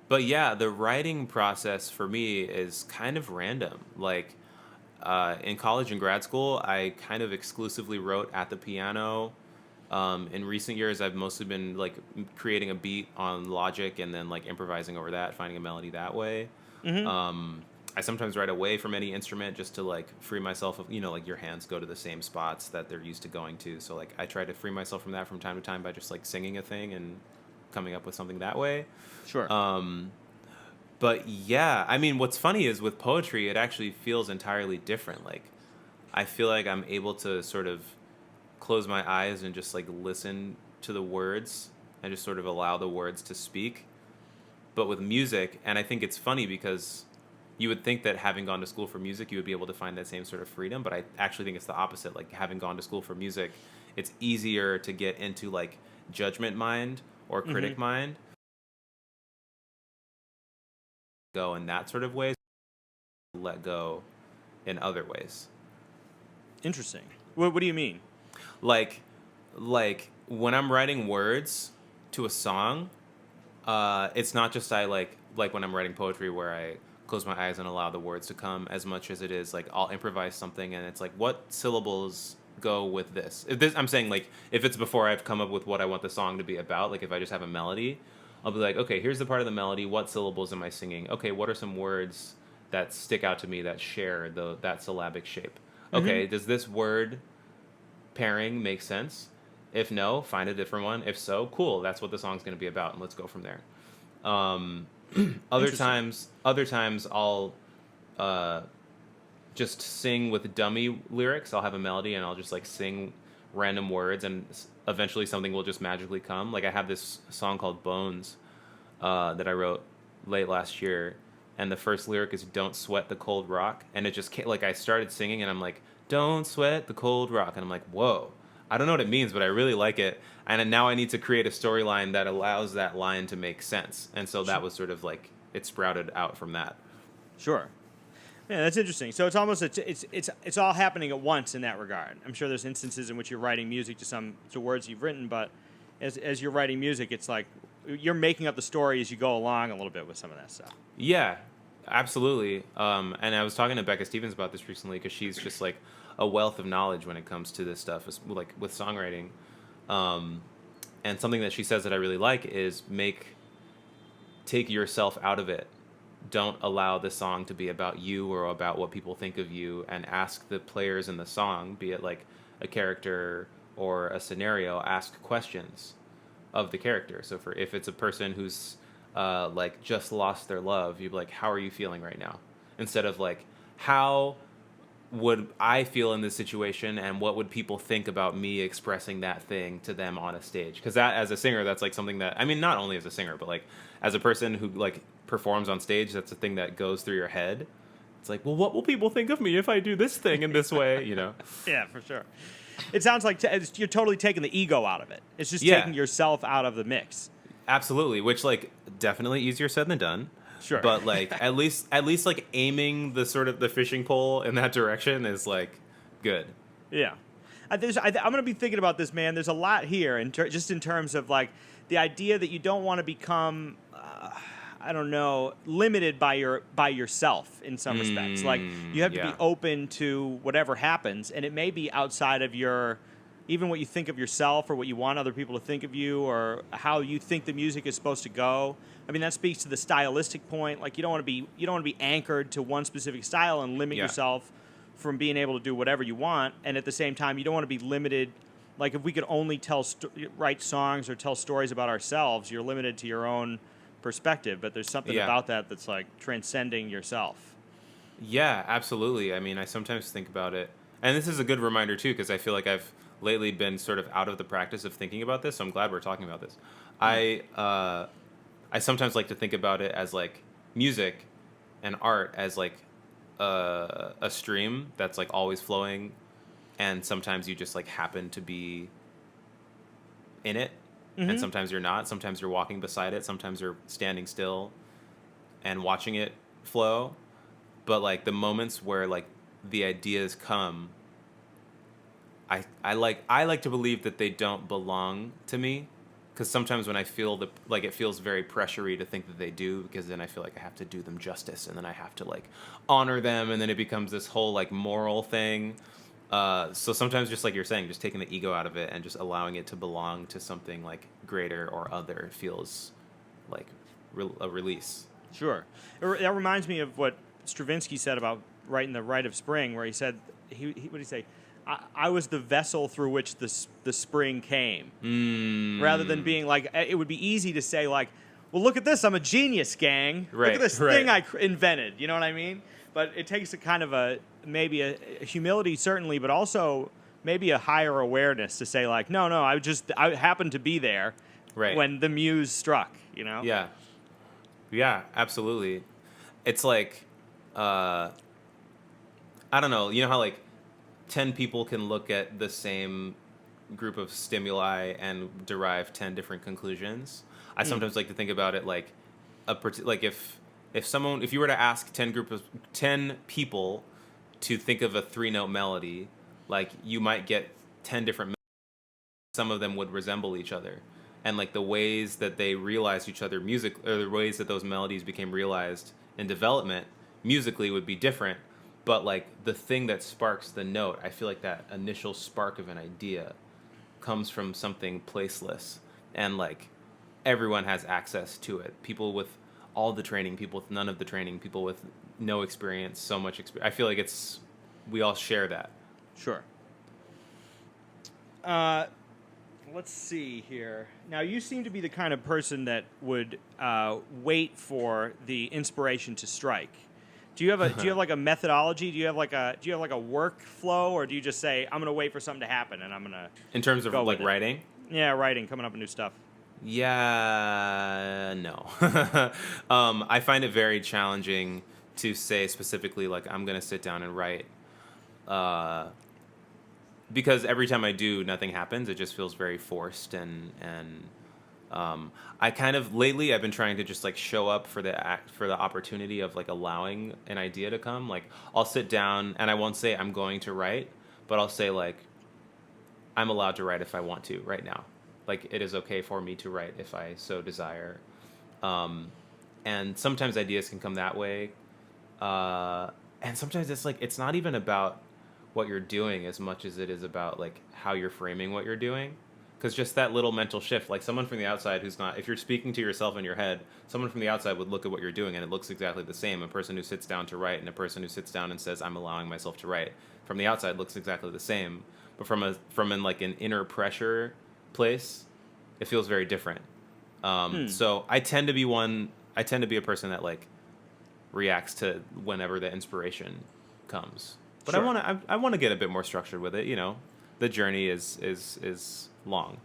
But yeah, the writing process for me is kind of random. Like in college and grad school, I kind of exclusively wrote at the piano. In recent years, I've mostly been like creating a beat on Logic and then like improvising over that, finding a melody that way. Hmm. Um, I sometimes write away from any instrument just to like free myself of, like your hands go to the same spots that they're used to going to. So like I try to free myself from that from time to time by just like singing a thing and coming up with something that way. Sure. Um, but yeah, I mean, what's funny is with poetry, it actually feels entirely different. Like I feel like I'm able to sort of close my eyes and just like listen to the words and just sort of allow the words to speak. But with music, and I think it's funny because you would think that having gone to school for music, you would be able to find that same sort of freedom. But I actually think it's the opposite. Like having gone to school for music, it's easier to get into like judgment mind or Hmm. critic mind, go in that sort of ways, let go in other ways. Interesting. What do you mean? Like, like when I'm writing words to a song, it's not just I like when I'm writing poetry where I close my eyes and allow the words to come as much as it is like I'll improvise something and it's like what syllables go with this. If this I'm saying like if it's before I've come up with what I want the song to be about, like if I just have a melody, I'll be like, okay, here's the part of the melody. What syllables am I singing? Okay, what are some words that stick out to me that share that syllabic shape? Hmm. Okay, does this word pairing make sense? If no, find a different one. If so, cool. That's what the song's going to be about, and let's go from there. Um, Interesting. other times I'll uh, just sing with dummy lyrics. I'll have a melody and I'll just like sing random words, and eventually something will just magically come. Like I have this song called Bones that I wrote late last year, and the first lyric is "Don't sweat the cold rock," and it just came, like I started singing, and I'm like, "Don't sweat the cold rock," and I'm like, "Whoa." I don't know what it means, but I really like it. And now I need to create a storyline that allows that line to make sense. And so Sh- that was sort of like it sprouted out from that. Sure. Yeah, that's interesting. So it's almost it's all happening at once in that regard. I'm sure there's instances in which you're writing music to words you've written, but as you're writing music, it's like you're making up the story as you go along a little bit with some of that stuff. Yeah, absolutely. And I was talking to Becca Stevens about this recently because she's just like a wealth of knowledge when it comes to this stuff, like with songwriting. Um, and something that she says that I really like is take yourself out of it. Don't allow the song to be about you or about what people think of you, and ask the players in the song, be it like a character or a scenario, ask questions of the character. So for if it's a person who's like just lost their love, you'd be like, how are you feeling right now? Instead of like, how would I feel in this situation, and what would people think about me expressing that thing to them on a stage? Because that, as a singer, that's like something that I mean, not only as a singer, but like as a person who like performs on stage, that's a thing that goes through your head. It's like, well, what will people think of me if I do this thing in this way? Yeah, for sure. It sounds like you're totally taking the ego out of it. It's just Yeah, taking yourself out of the mix. absolutely. Which like definitely easier said than done. Sure. But like at least like aiming the sort of the fishing pole in that direction is like good. Yeah. I'm going to be thinking about this, man. There's a lot here, just in terms of like the idea that you don't want to become, I don't know, limited by yourself in some respects. Like you have to be Yeah. open to whatever happens, and it may be outside of your, even what you think of yourself or what you want other people to think of you or how you think the music is supposed to go. I mean, that speaks to the stylistic point. Like you don't want to be anchored to one specific style and limit Yeah. yourself from being able to do whatever you want, and at the same time, you don't want to be limited. Like if we could only write songs or tell stories about ourselves, you're limited to your own perspective. But there's something Yeah. about that that's like transcending yourself. Yeah, absolutely. I mean, I sometimes think about it. And this is a good reminder too because I feel like I've lately been sort of out of the practice of thinking about this. So I'm glad we're talking about this. Hmm. I sometimes like to think about it as like music and art as like a stream that's like always flowing, and sometimes you just like happen to be in it, and Hmm. sometimes you're not. Sometimes you're walking beside it. Sometimes you're standing still and watching it flow. But like the moments where like the ideas come, I like to believe that they don't belong to me because sometimes when I feel like it feels very pressury to think that they do, because then I feel like I have to do them justice, and then I have to like honor them, and then it becomes this whole like moral thing. So sometimes, just like you're saying, just taking the ego out of it and just allowing it to belong to something like greater or other feels like a release. Sure. That reminds me of what Stravinsky said about writing The Rite of Spring, where he said, what did he say? I was the vessel through which the spring came. Rather than being like, it would be easy to say like, well, look at this, I'm a genius, gang. Right, look at this right. thing I invented. You know what I mean? But it takes a kind of maybe a humility, certainly, but also maybe a higher awareness to say like, no, I happened to be there when the muse struck, you know? Yeah. Yeah, absolutely. It's like, I don't know, you know how like 10 people can look at the same group of stimuli and derive 10 different conclusions? I sometimes like to think about it like if you were to ask 10 people to think of a 3-note melody, like you might get 10 different melodies. Some of them would resemble each other. And like the ways that they realized each other or the ways that those melodies became realized in development musically would be different. But like the thing that sparks the note, I feel like that initial spark of an idea comes from something placeless, and like everyone has access to it. People with all the training, people with none of the training, people with no experience, so much experience. I feel like we all share that. Sure. Let's see here. Now, you seem to be the kind of person that would wait for the inspiration to strike. Do you have like a methodology? Do you have like a workflow, or do you just say, I'm going to wait for something to happen and I'm going to In terms of like writing? Yeah, writing, coming up with new stuff. Yeah, no. I find it very challenging to say specifically like I'm going to sit down and write. Because every time I do, nothing happens. It just feels very forced, and I kind of lately I've been trying to just like show up for the opportunity of like allowing an idea to come. Like I'll sit down and I won't say I'm going to write, but I'll say like I'm allowed to write if I want to right now. Like it is okay for me to write if I so desire. And sometimes ideas can come that way, and sometimes it's like it's not even about what you're doing as much as it is about like how you're framing what you're doing. Because just that little mental shift, like someone from the outside who's not, if you're speaking to yourself in your head, someone from the outside would look at what you're doing and it looks exactly the same. A person who sits down to write and a person who sits down and says, I'm allowing myself to write, from the outside looks exactly the same. But from an inner pressure place, it feels very different. So I tend to be a person that like reacts to whenever the inspiration comes. But Sure. I want to get a bit more structured with it, you know. The journey is long.